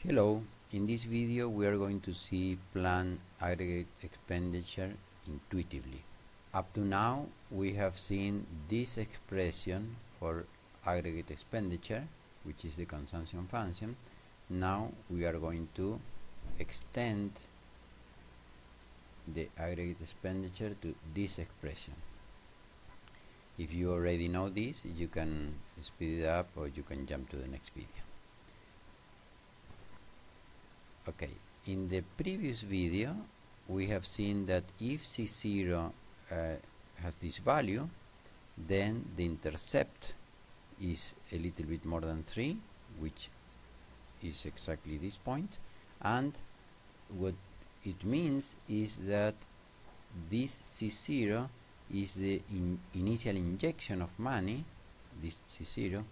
Hello, in this video we are going to see plan aggregate expenditure intuitively. Up to now we have seen this expression for aggregate expenditure, which is the consumption function. Now we are going to extend the aggregate expenditure to this expression. If you already know this, you can speed it up or you can jump to the next video. Okay, in the previous video we have seen that if C0 has this value, then the intercept is a little bit more than 3, which is exactly this point, and what it means is that this C0 is the initial injection of money, this C0,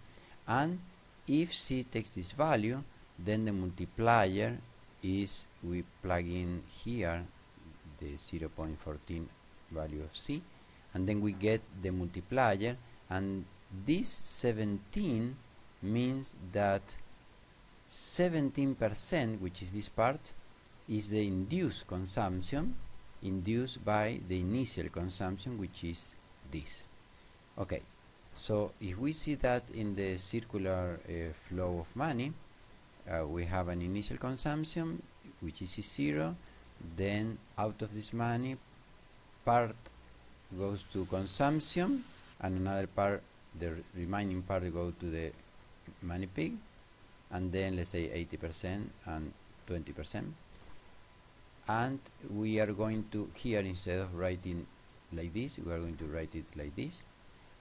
and if C takes this value, then the multiplier is, we plug in here the 0.14 value of C, and then we get the multiplier, and this 17 means that 17%, which is this part, is the induced consumption induced by the initial consumption, which is this. Okay, so if we see that in the circular flow of money, we have an initial consumption which is C0, then out of this money part goes to consumption and another part, the remaining part, goes to the money pig, and then let's say 80% and 20%, and we are going to, here instead of writing like this, we are going to write it like this,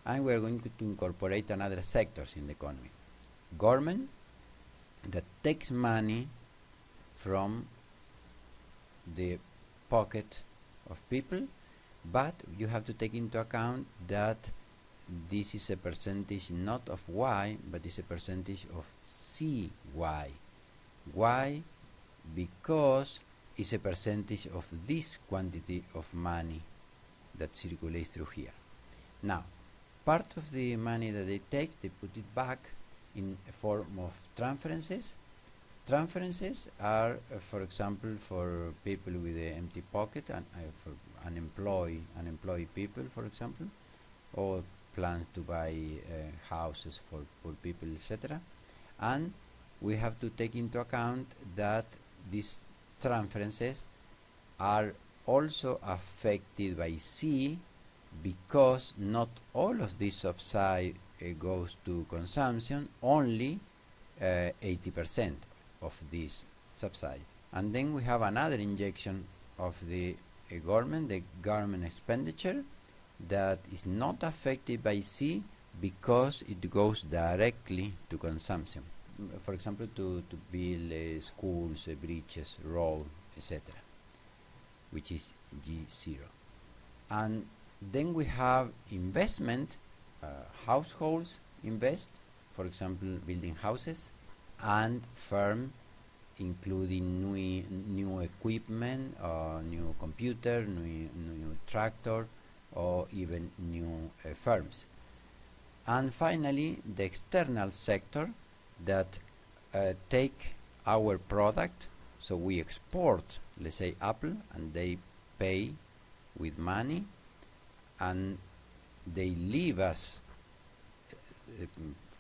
and we are going to incorporate another sectors in the economy. Government, that takes money from the pocket of people, but you have to take into account that this is a percentage not of Y, but is a percentage of CY. Why? Because it's a percentage of this quantity of money that circulates through here. Now, part of the money that they take, they put it back in a form of transferences. Transferences are, for example, for people with an empty pocket and for unemployed people, for example, or plans to buy houses for poor people, etc. And we have to take into account that these transferences are also affected by C, because not all of this subside goes to consumption, only 80% of this subside. And then we have another injection of the government, the government expenditure, that is not affected by C because it goes directly to consumption. For example, to build schools, bridges, roads, etc., which is G0. And then we have investment. Households invest, for example, building houses, and firm, including new equipment, new computer, new tractor, or even new firms. And finally, the external sector that take our product, so we export, let's say Apple, and they pay with money, and they leave us,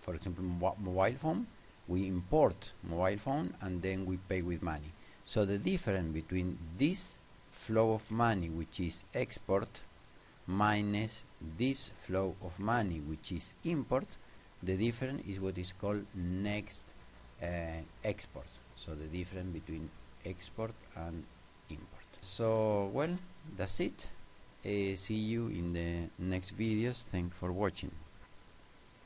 for example, mobile phone. We import mobile phone and then we pay with money. So the difference between this flow of money, which is export, minus this flow of money, which is import, the difference is what is called next export. So the difference between export and import. So, well, that's it. See you in the next videos. Thanks for watching.